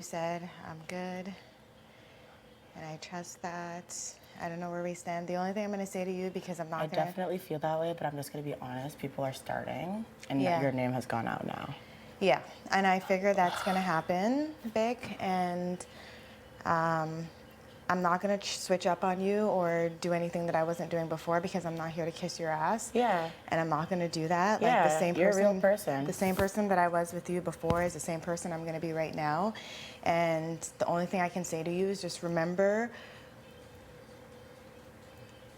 You said I'm good, and I trust that. I don't know where we stand. The only thing I'm going to say to you, because I'm I not going to. definitely feel that way, but I'm just gonna be honest. People are starting, and Yeah. your name has gone out now. Yeah, and I figure that's going to happen, Vic, and I'm not going to switch up on you or do anything that I wasn't doing before because I'm not here to kiss your ass. Yeah. And I'm not going to do that. Like Yeah, you're a real person. The same person that I was with you before is the same person I'm going to be right now. And the only thing I can say to you is just remember,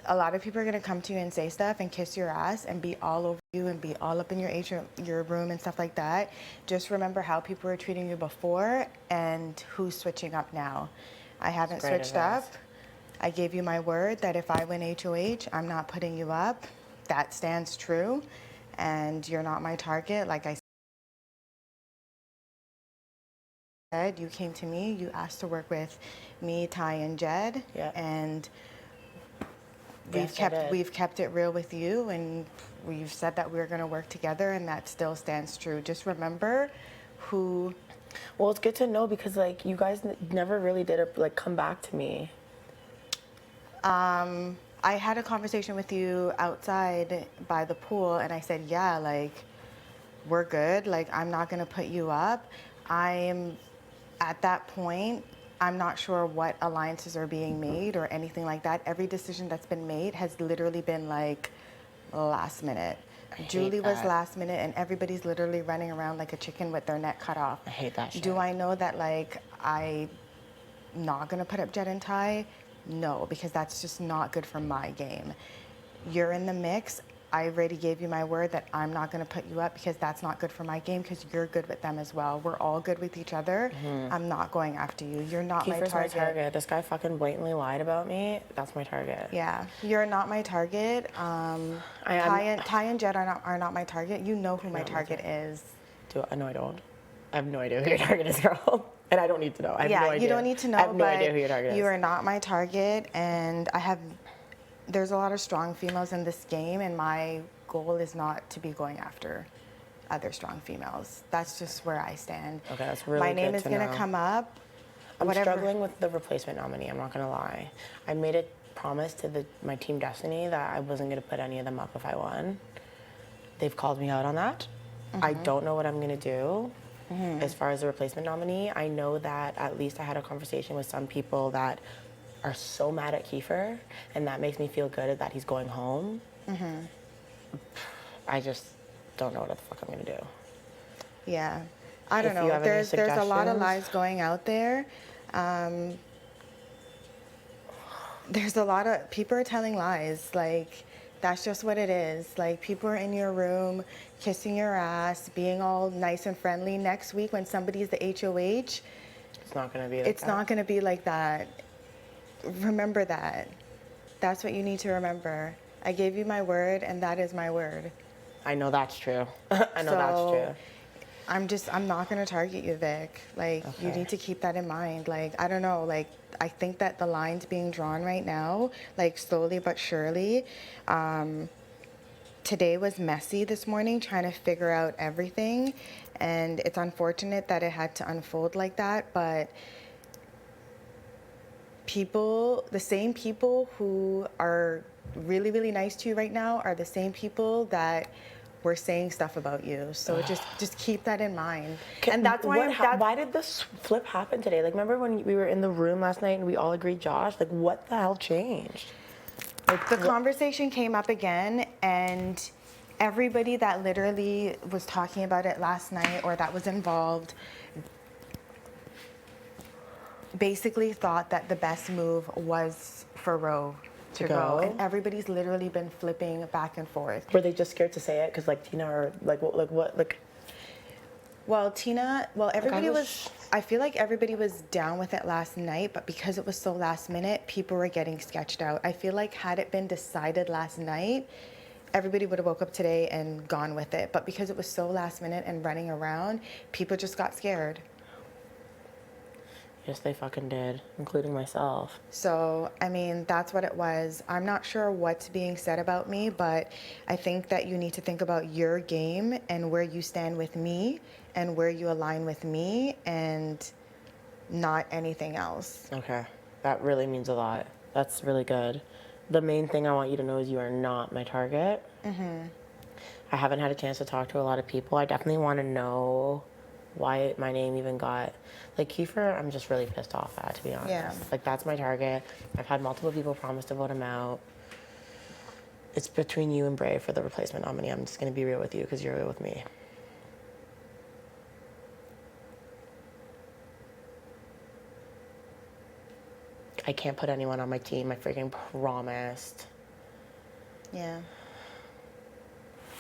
a lot of people are going to come to you and say stuff and kiss your ass and be all over you and be all up in your room and stuff like that. Just remember how people were treating you before and who's switching up now. I haven't great switched advice. up. I gave you my word that if I win HOH, I'm not putting you up. That stands true. And you're not my target. Like I said, you came to me, you asked to work with me, Ty, and Jed. Yep. And Yes, I did. we've kept it real with you, and we've said that we're going to work together, and that still stands true. Just remember who. Well, it's good to know because like you guys never really did come back to me. I had a conversation with you outside by the pool, and I said, yeah, like, we're good. Like, I'm not going to put you up. I'm at that point. I'm not sure what alliances are being made or anything like that. Every decision that's been made has literally been like last minute. Julie was that. last minute, and everybody's literally running around like a chicken with their neck cut off. I hate that shit. Do I know that like I'm not gonna put up Jet and Ty? No, because that's just not good for my game. You're in the mix. I already gave you my word that I'm not going to put you up because that's not good for my game because you're good with them as well. We're all good with each other. I'm not going after you. You're not my Kiefer's target. my target. This guy fucking blatantly lied about me. That's my target. Yeah, you're not my target. Ty and Jed are not my target. You know who my target is. No, I don't. I have no idea who your target is, girl. And I don't need to know. I have no idea. You don't need to know. I have no but idea who your target is. You are not my target, and there's a lot of strong females in this game, and my goal is not to be going after other strong females. That's just where I stand. Okay, that's really My name good is to going to know. come up. I'm whatever. struggling with the replacement nominee. I'm not gonna lie. I made a promise to my team Destiny that I wasn't gonna put any of them up if I won. They've called me out on that. I don't know what I'm gonna do. As far as the replacement nominee, I know that at least I had a conversation with some people that are so mad at Kiefer, and that makes me feel good that he's going home. I just don't know what the fuck I'm gonna do. Yeah, I don't If you know. have any There's a lot of suggestions. lies going out there. There's a lot of people are telling lies. Like, that's just what it is. Like, people are in your room kissing your ass, being all nice and friendly. Next week when somebody's the HOH, It's not gonna be like it's that. not going to be like that. Remember that. That's what you need to remember. I gave you my word, and that is my word. I know that's true. I know that's true. I'm not going to target you, Vic. Like, you Okay. need to keep that in mind. Like, I don't know, like, I think that the line's being drawn right now, like, slowly but surely. Today was messy this morning, trying to figure out everything, and it's unfortunate that it had to unfold like that, but the same people who are really, really nice to you right now are the same people that were saying stuff about you. So just keep that in mind. And that's why Why did this flip happen today? Like, remember when we were in the room last night and we all agreed, Josh? Like, what the hell changed? the conversation came up again, and everybody that literally was talking about it last night or that was involved basically thought that the best move was for Roe to go. And everybody's literally been flipping back and forth. Were they just scared to say it because like Tina or like? Well, everybody I feel like everybody was down with it last night, but because it was so last minute, people were getting sketched out. I feel like had it been decided last night, everybody would have woke up today and gone with it. But because it was so last minute and running around, people just got scared. Yes, they fucking did, including myself. So, I mean, that's what it was. I'm not sure what's being said about me, but I think that you need to think about your game and where you stand with me and where you align with me. And not anything else. Okay. That really means a lot. That's really good. The main thing I want you to know is you are not my target. I haven't had a chance to talk to a lot of people. I definitely want to know why my name even got, like, Kiefer, I'm just really pissed off at, to be honest. Yeah. Like, that's my target. I've had multiple people promise to vote him out. It's between you and Bray for the replacement nominee. I'm just going to be real with you because you're real with me. I can't put anyone on my team. I freaking promised. Yeah.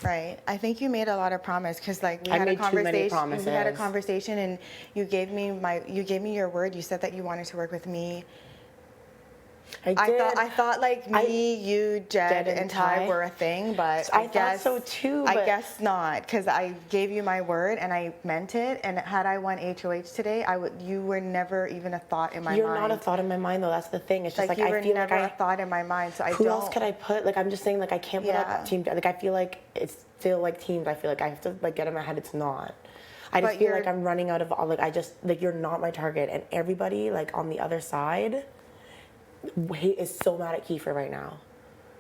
Right. I think you made a lot of promise because, like, I made too many We had a promises. conversation, and you gave me your word. You said that you wanted to work with me. I did. I thought like me, you, Jed, and Ty were a thing, but I thought so too, I but- guess not, because I gave you my word and I meant it. And had I won HOH today, you were never even a thought in my mind. You're not a thought in my mind, though. That's the thing. It's just like you I were feel never like a thought in my mind. So who else could I put? Like, I'm just saying, like, I can't put Yeah. up team. Like, I feel like it's still like teams. I feel like I have to like get in my head. It's not. I just But feel like I'm running out of all. Like, I just like you're not my target, and everybody like on the other side is so mad at Kiefer right now.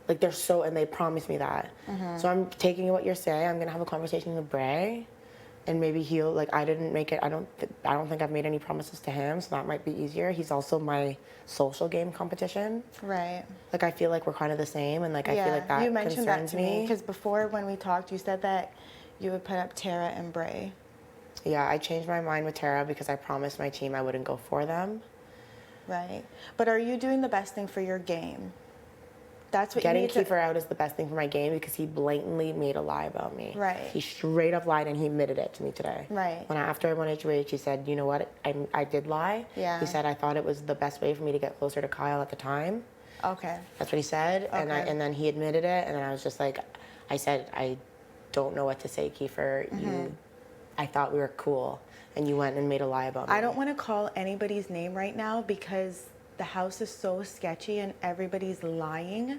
Like, they're so, and they promised me that. So I'm taking what you're saying. I'm gonna have a conversation with Bray, and maybe he'll like. I didn't make it. I don't think I've made any promises to him, so that might be easier. He's also my social game competition. Right. Like, I feel like we're kind of the same, and like I feel like that you mentioned that concerns to me because before when we talked, you said that you would put up Tara and Bray. Yeah, I changed my mind with Tara because I promised my team I wouldn't go for them. Right. But are you doing the best thing for your game? That's what Getting you need Kiefer out is the best thing for my game because he blatantly made a lie about me. Right. He straight up lied, and he admitted it to me today. Right. After I won HOH, he said, you know what, I did lie. Yeah. He said I thought it was the best way for me to get closer to Kyle at the time. Okay. That's what he said. Okay. And then he admitted it, and then I was just like, I said, I don't know what to say, Kiefer. I thought we were cool, and you went and made a lie about me. I don't want to call anybody's name right now because the house is so sketchy and everybody's lying.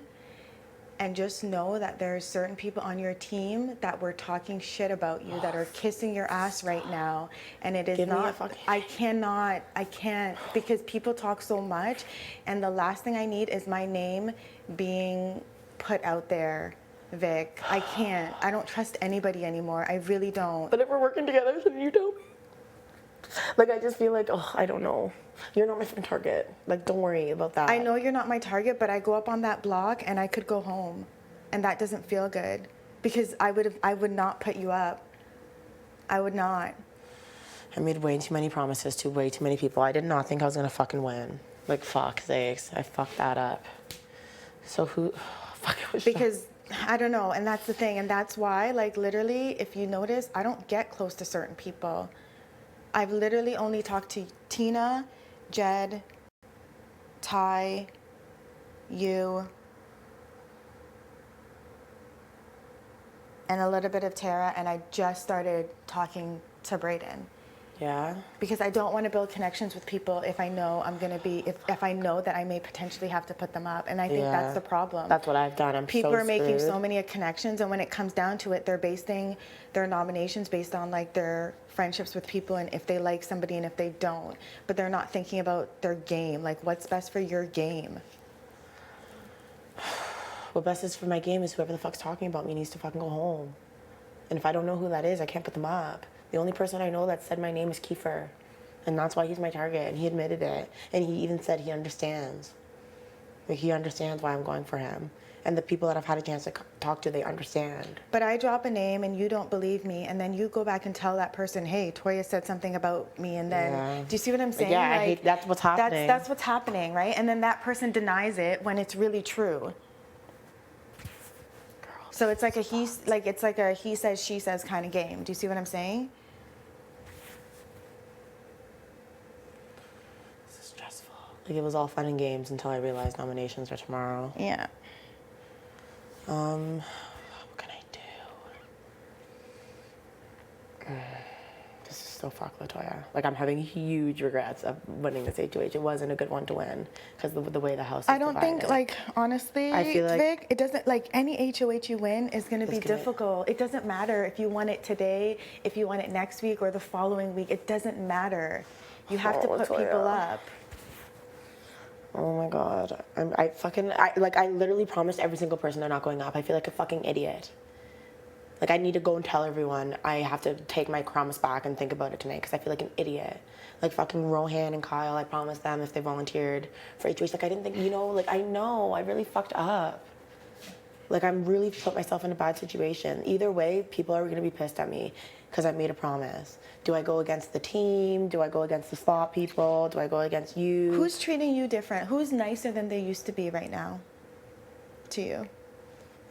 And just know that there's certain people on your team that were talking shit about you that are kissing your ass right now. And it is Give me a not, fucking- I can't, because people talk so much. And the last thing I need is my name being put out there, Vic. I can't. I don't trust anybody anymore. I really don't. But if we're working together, then you tell me. Like, I just feel like, oh, I don't know. You're not my friend target. Like, don't worry about that. I know you're not my target, but I go up on that block and I could go home. And that doesn't feel good because I would not put you up. I would not. I made way too many promises to way too many people. I did not think I was gonna fucking win. Like, fuck sakes. I fucked that up. So fuck, it was Because I don't know, and that's the thing, and that's why, like, literally, if you notice, I don't get close to certain people. I've literally only talked to Tina, Jed, Ty, you, and a little bit of Tara, and I just started talking to Brayden. Yeah. Because I don't want to build connections with people if I know I'm going to be, if I know that I may potentially have to put them up. And I think that's the problem. That's what I've done. People are making so screwed. many connections, and when it comes down to it, they're basing their nominations based on like their friendships with people and if they like somebody and if they don't. But they're not thinking about their game, like what's best for your game. What best is for my game is whoever the fuck's talking about me needs to fucking go home. And if I don't know who that is, I can't put them up. The only person I know that said my name is Kiefer. And that's why he's my target. And he admitted it. And he even said he understands. Like, he understands why I'm going for him. And the people that I've had a chance to talk to, they understand. But I drop a name and you don't believe me, and then you go back and tell that person, hey, Toya said something about me, and then, Yeah. do you see what I'm saying? Yeah, like, I hate, that's what's happening. That's what's happening, right? And then that person denies it when it's really true. So it's like a he says, she says kind of game. Do you see what I'm saying? This is stressful. Like, it was all fun and games until I realized nominations are tomorrow. Yeah. What can I do? This is so fuck Latoya. Like, I'm having huge regrets of winning this HOH. It wasn't a good one to win because the way the house is I don't think, divided. like, honestly, I feel like- Vic, it doesn't, like, any HOH you win is going to be difficult. It doesn't matter if you won it today, if you won it next week or the following week. It doesn't matter. You have to put Latoya. people up. Oh my god. I literally promised every single person they're not going up. I feel like a fucking idiot. Like, I need to go and tell everyone I have to take my promise back and think about it tonight because I feel like an idiot. Like, fucking Rohan and Kyle, I promised them if they volunteered for HOH. Like, I didn't think, like, I know, I really fucked up. Like, I'm really put myself in a bad situation. Either way, people are going to be pissed at me because I made a promise. Do I go against the team? Do I go against the spot people? Do I go against you? Who's treating you different? Who's nicer than they used to be right now to you?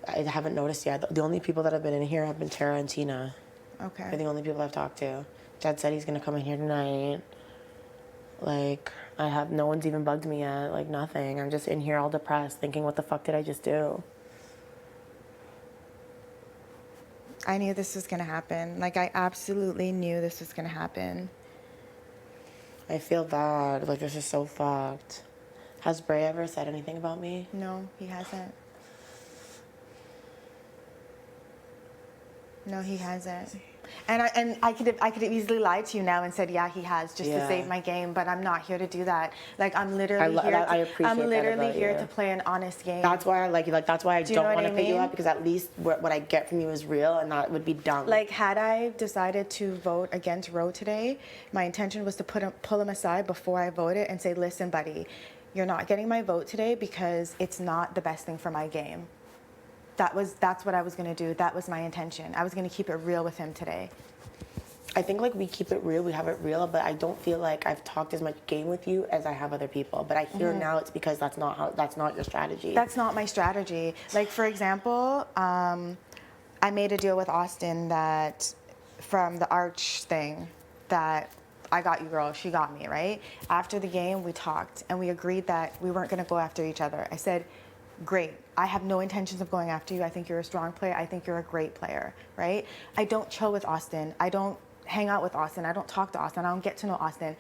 I haven't noticed yet. The only people that have been in here have been Tara and Tina. Okay. They're the only people I've talked to. Dad said he's going to come in here tonight. Like, no one's even bugged me yet. Like, nothing. I'm just in here all depressed thinking, what the fuck did I just do? I knew this was going to happen. Like, I absolutely knew this was going to happen. I feel bad. Like, this is so fucked. Has Bray ever said anything about me? No, he hasn't. No, he hasn't. And I could have easily lied to you now and said, yeah, he has, just to save my game. But I'm not here to do that. Like, I'm literally here to play an honest game. That's why I like you. Like, that's why I don't want to put you up, because at least what I get from you is real, and that would be dumb. Like, had I decided to vote against Ro today, my intention was to pull him aside before I voted and say, listen, buddy, you're not getting my vote today because it's not the best thing for my game. That's what I was going to do. That was my intention. I was going to keep it real with him today. I think, like, we keep it real, we have it real, but I don't feel like I've talked as much game with you as I have other people. But I hear now it's because that's not your strategy. That's not my strategy. Like, for example, I made a deal with Austin that from the Arch thing that I got you, girl, she got me, right? After the game, we talked and we agreed that we weren't going to go after each other. I said, great. I have no intentions of going after you. I think you're a strong player. I think you're a great player, right? I don't chill with Austin. I don't hang out with Austin. I don't talk to Austin. I don't get to know Austin.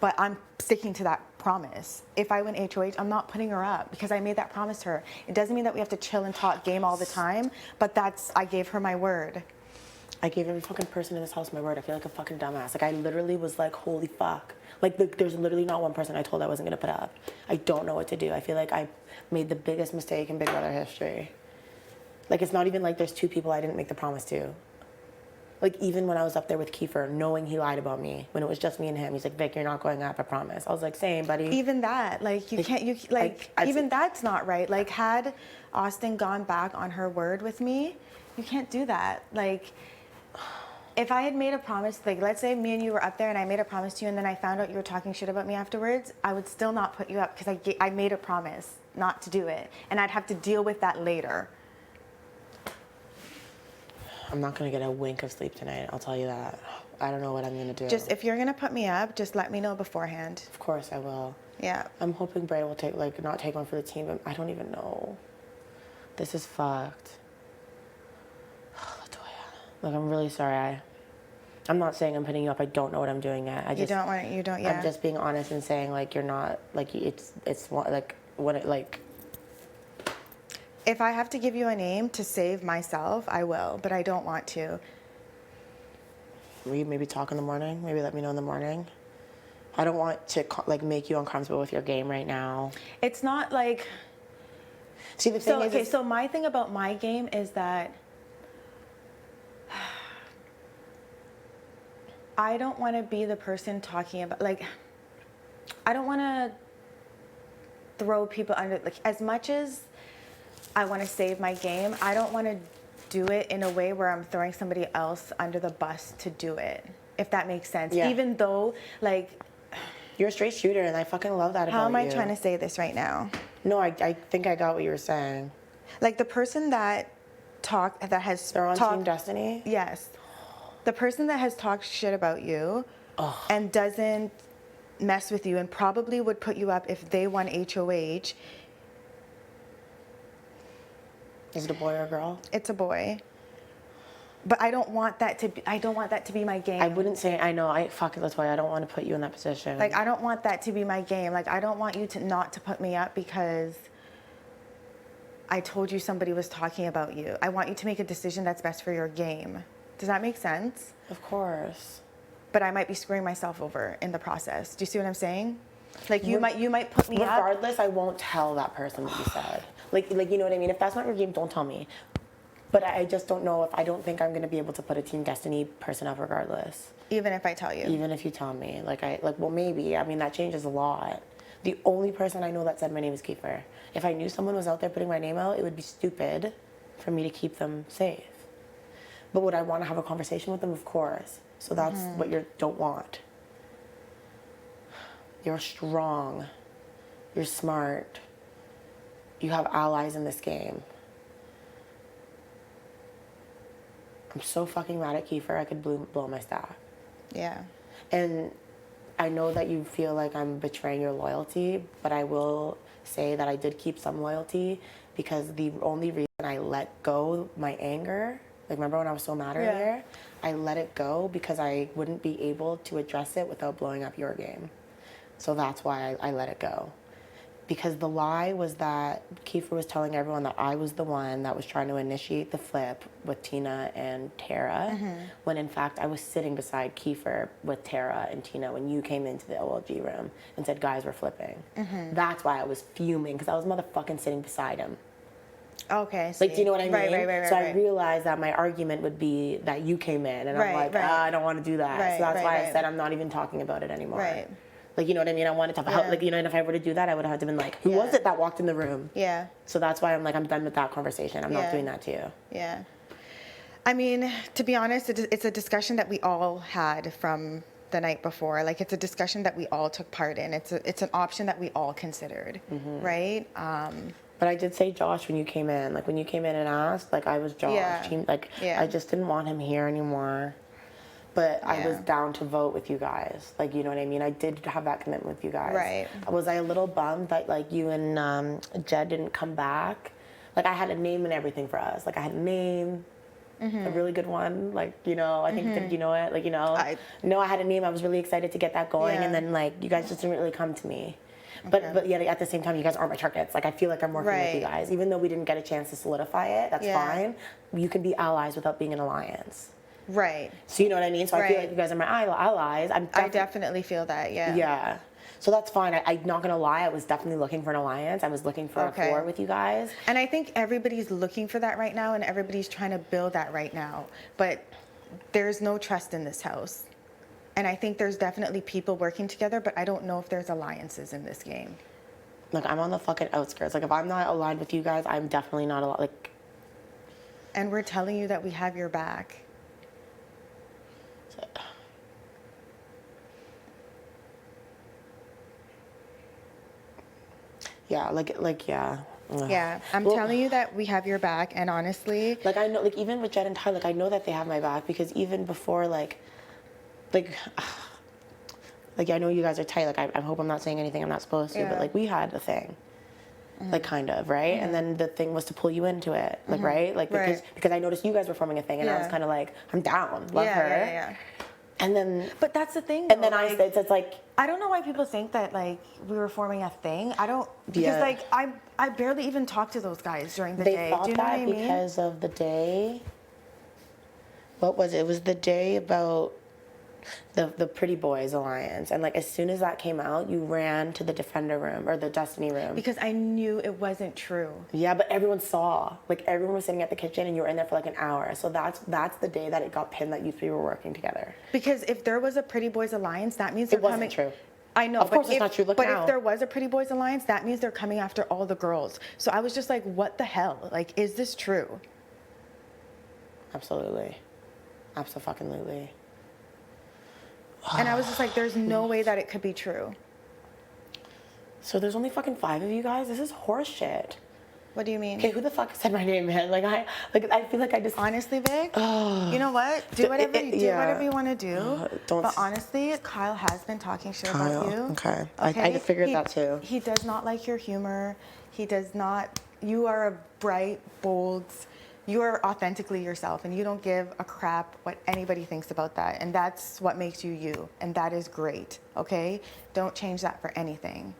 But I'm sticking to that promise. If I win HOH, I'm not putting her up because I made that promise to her. It doesn't mean that we have to chill and talk game all the time, but I gave her my word. I gave every fucking person in this house my word. I feel like a fucking dumbass. Like, I literally was like, holy fuck. Like, there's literally not one person I told I wasn't going to put up. I don't know what to do. I feel like I made the biggest mistake in Big Brother history. Like, it's not even like there's two people I didn't make the promise to. Like, even when I was up there with Kiefer, knowing he lied about me, when it was just me and him, he's like, Vic, you're not going up, I promise. I was like, same, buddy. Even that, like, even that's not right. Like, had Austin gone back on her word with me, you can't do that. Like, if I had made a promise, like, let's say me and you were up there and I made a promise to you and then I found out you were talking shit about me afterwards, I would still not put you up because I made a promise not to do it. And I'd have to deal with that later. I'm not going to get a wink of sleep tonight, I'll tell you that. I don't know what I'm going to do. Just, if you're going to put me up, just let me know beforehand. Of course I will. Yeah. I'm hoping Bray will not take one for the team, but I don't even know. This is fucked. Latoya. Look, I'm really sorry. I'm not saying I'm putting you up. I don't know what I'm doing yet. I'm just being honest and saying, like, you're not, like, it's like, what it, like. If I have to give you a name to save myself, I will, but I don't want to. Will you maybe talk in the morning? Maybe let me know in the morning? I don't want to, like, make you uncomfortable with your game right now. It's not like. See, the thing is. So my thing about my game is that I don't want to be the person talking about, like, I don't want to throw people under, like, as much as I want to save my game, I don't want to do it in a way where I'm throwing somebody else under the bus to do it, if that makes sense. Yeah. Even though, like. You're a straight shooter, and I fucking love that about you. How am I trying to say this right now? No, I think I got what you were saying. Like, the person that has They're on Team Destiny? Yes. The person that has talked shit about you and doesn't mess with you and probably would put you up if they won HOH. Is it a boy or a girl? It's a boy. But I don't want that to be my game. I wouldn't say, I know, fuck it, Latoya, I don't want to put you in that position. Like, I don't want that to be my game. Like, I don't want you to not to put me up because I told you somebody was talking about you. I want you to make a decision that's best for your game. Does that make sense? Of course. but I might be screwing myself over in the process. Do you see what I'm saying? Like you might put me up. Regardless, I won't tell that person what you said. Like you know what I mean? If that's not your game, don't tell me. But I just don't know if I don't think I'm gonna be able to put a Team Destiny person up regardless. Even if I tell you. Even if you tell me. Well maybe. I mean that changes a lot. The only person I know that said my name is Kiefer. If I knew someone was out there putting my name out, it would be stupid for me to keep them safe. But would I want to have a conversation with them? Of course. So that's what you don't want. You're strong. You're smart. You have allies in this game. I'm so fucking mad at Kiefer, I could blow my staff. Yeah. And I know that you feel like I'm betraying your loyalty, but I will say that I did keep some loyalty because the only reason I let go my anger, like remember when I was so mad earlier? I let it go because I wouldn't be able to address it without blowing up your game. So that's why I let it go. Because the lie was that Kiefer was telling everyone that I was the one that was trying to initiate the flip with Tina and Tara, when in fact I was sitting beside Kiefer with Tara and Tina when you came into the OLG room and said guys were flipping. That's why I was fuming, because I was motherfucking sitting beside him. Okay. Like, do you know what I mean? Right. So I realized that my argument would be that you came in, and I'm like, I don't want to do that. So that's why I said I'm not even talking about it anymore. Right. Like, you know what I mean? I wanted to, like, you know, and if I were to do that, I would have had to been like, who was it that walked in the room? Yeah. So that's why I'm like, I'm done with that conversation. I'm not doing that to you. Yeah. I mean, to be honest, it's a discussion that we all had from the night before. Like, it's a discussion that we all took part in. It's an option that we all considered, right? But I did say Josh when you came in. Like, when you came in and asked, like, I was Josh. I just didn't want him here anymore. But I was down to vote with you guys. Like, you know what I mean? I did have that commitment with you guys. Right. Was I a little bummed that, like, you and Jed didn't come back? Like, I had a name and everything for us. Like, I had a name, a really good one. Like, you know, I think, did you know it? Like, you know, I had a name. I was really excited to get that going. And then, like, you guys just didn't really come to me. But yet at the same time, you guys aren't my targets. Like, I feel like I'm working with you guys. Even though we didn't get a chance to solidify it, that's fine. You can be allies without being an alliance. Right. So you know what I mean? So I feel like you guys are my allies. I definitely feel that, Yeah. So that's fine. I'm not going to lie. I was definitely looking for an alliance. I was looking for a floor with you guys. And I think everybody's looking for that right now, and everybody's trying to build that right now. But there's no trust in this house. And I think there's definitely people working together, but I don't know if there's alliances in this game. Like, I'm on the fucking outskirts. Like, if I'm not aligned with you guys, I'm definitely not aligned. Like, and we're telling you that we have your back. Yeah, yeah. Yeah, I'm telling you that we have your back, and honestly, like, I know, like, even with Jed and Ty, like, I know that they have my back, because even before, like, I know you guys are tight. Like, I hope I'm not saying anything I'm not supposed to, but, like, we had a thing. Like, kind of, right? And then the thing was to pull you into it, like, right? Like, because I noticed you guys were forming a thing, and I was kind of like, I'm down, love her. Yeah. And then, but that's the thing. Though, and then like, it's like, I don't know why people think that, like, we were forming a thing. I don't, because like I barely even talked to those guys during the day. They thought that because of the day. What was it? It was the day about the Pretty Boys Alliance, and like as soon as that came out, you ran to the Defender room or the Destiny room because I knew it wasn't true. Yeah, but everyone saw. Like, everyone was sitting at the kitchen, and you were in there for like an hour. So that's the day that it got pinned that you three were working together. Because if there was a Pretty Boys Alliance, that means they're coming. It wasn't true. I know, of course it's not true. Look but now. If there was a Pretty Boys Alliance, that means they're coming after all the girls. So I was just like, what the hell? Like, is this true? Absolutely. Absolutely. And I was just like, there's no way that it could be true. So there's only fucking 5 of you guys? This is horse shit. What do you mean? Okay, who the fuck said my name, man? I feel like I just... Honestly, Vic, you know what? Do whatever you want to do. But honestly, Kyle has been talking shit about you. Okay. I figured that too. He does not like your humor. He does not... You are a bright, bold... You are authentically yourself, and you don't give a crap what anybody thinks about that. And that's what makes you you, and that is great, okay? Don't change that for anything.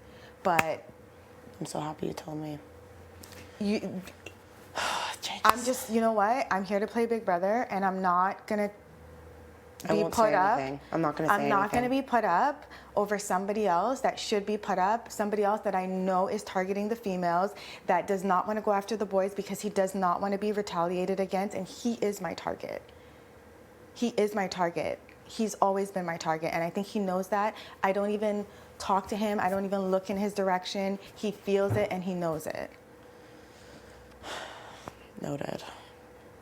But... I'm so happy you told me. I'm just, you know what? I'm here to play Big Brother, and I'm not gonna I won't put say up. anything. I'm not going to say anything. I'm not going to be put up over somebody else that should be put up, somebody else that I know is targeting the females, that does not want to go after the boys because he does not want to be retaliated against, and he is my target. He is my target. He's always been my target, and I think he knows that. I don't even talk to him. I don't even look in his direction. He feels it, and he knows it. Noted.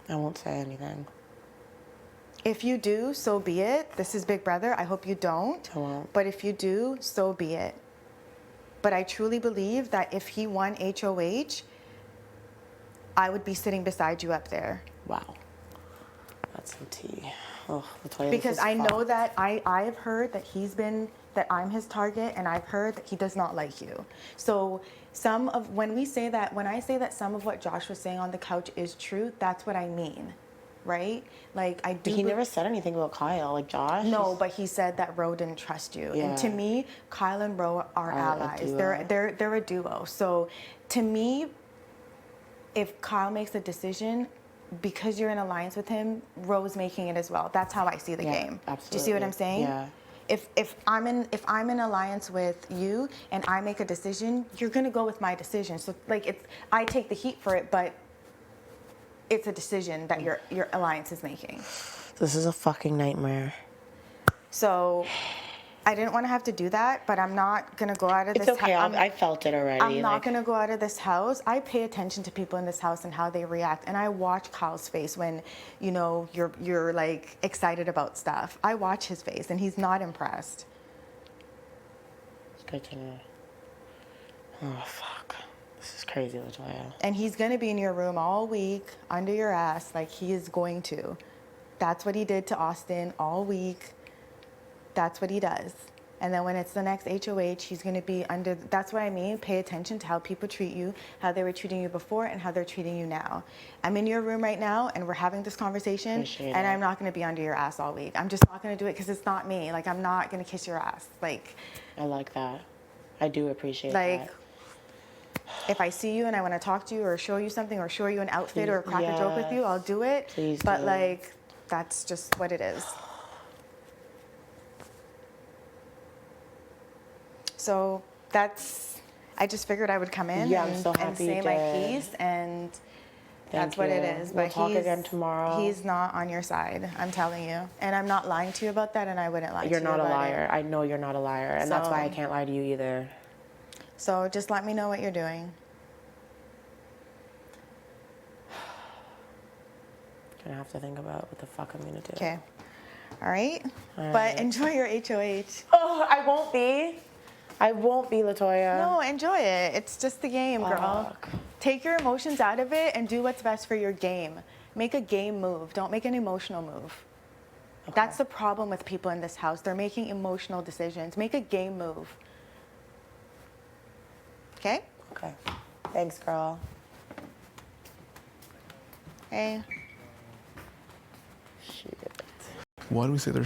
I won't say anything. If you do, so be it. This is Big Brother. I hope you don't. I won't. But if you do, so be it. But I truly believe that if he won HOH, I would be sitting beside you up there. Wow. That's some tea. Oh, Latoya, Because I know that I've heard that that I'm his target, and I've heard that he does not like you. So when I say that some of what Josh was saying on the couch is true, that's what I mean. Right? Like, I do. He never said anything about Kyle, like Josh. No, but he said that Ro didn't trust you. Yeah. And to me, Kyle and Ro are allies. They're a duo. So to me, if Kyle makes a decision, because you're in alliance with him, Ro's making it as well. That's how I see the game. Absolutely. Do you see what I'm saying? Yeah. If I'm in alliance with you and I make a decision, you're gonna go with my decision. So like I take the heat for it, but it's a decision that your alliance is making. This is a fucking nightmare. So I didn't want to have to do that, but I'm not going to go out of this house. It's okay. I felt it already. I'm not going to go out of this house. I pay attention to people in this house and how they react. And I watch Kyle's face when, you're like excited about stuff. I watch his face and he's not impressed. It's good to know. Oh, fuck. This is crazy, Latoya. And he's going to be in your room all week, under your ass, like he is going to. That's what he did to Austin all week. That's what he does. And then when it's the next HOH, he's going to be under. That's what I mean. Pay attention to how people treat you, how they were treating you before, and how they're treating you now. I'm in your room right now, and we're having this conversation, Appreciate and it. I'm not going to be under your ass all week. I'm just not going to do it because it's not me. Like, I'm not going to kiss your ass. Like, I like that. I do appreciate like, that. if I see you and I want to talk to you or show you something or show you an outfit or crack a joke with you, I'll do it. Please but do. like, that's just what it is. So I just figured I would come in and say my piece, and that's what it is. We'll But talk again tomorrow. He's not on your side, I'm telling you. And I'm not lying to you about that, and I wouldn't lie to you about it. You're not a liar. I know you're not a liar, and that's why I can't lie to you either. So just let me know what you're doing. Gonna have to think about what the fuck I'm gonna do. Okay. All right? All right. But enjoy your HOH. Oh, I won't be. I won't be, Latoya. No, enjoy it. It's just the game, girl. Fuck. Take your emotions out of it and do what's best for your game. Make a game move. Don't make an emotional move. Okay. That's the problem with people in this house. They're making emotional decisions. Make a game move. Okay? Okay. Thanks, girl. Hey. Shit. Why do we say they're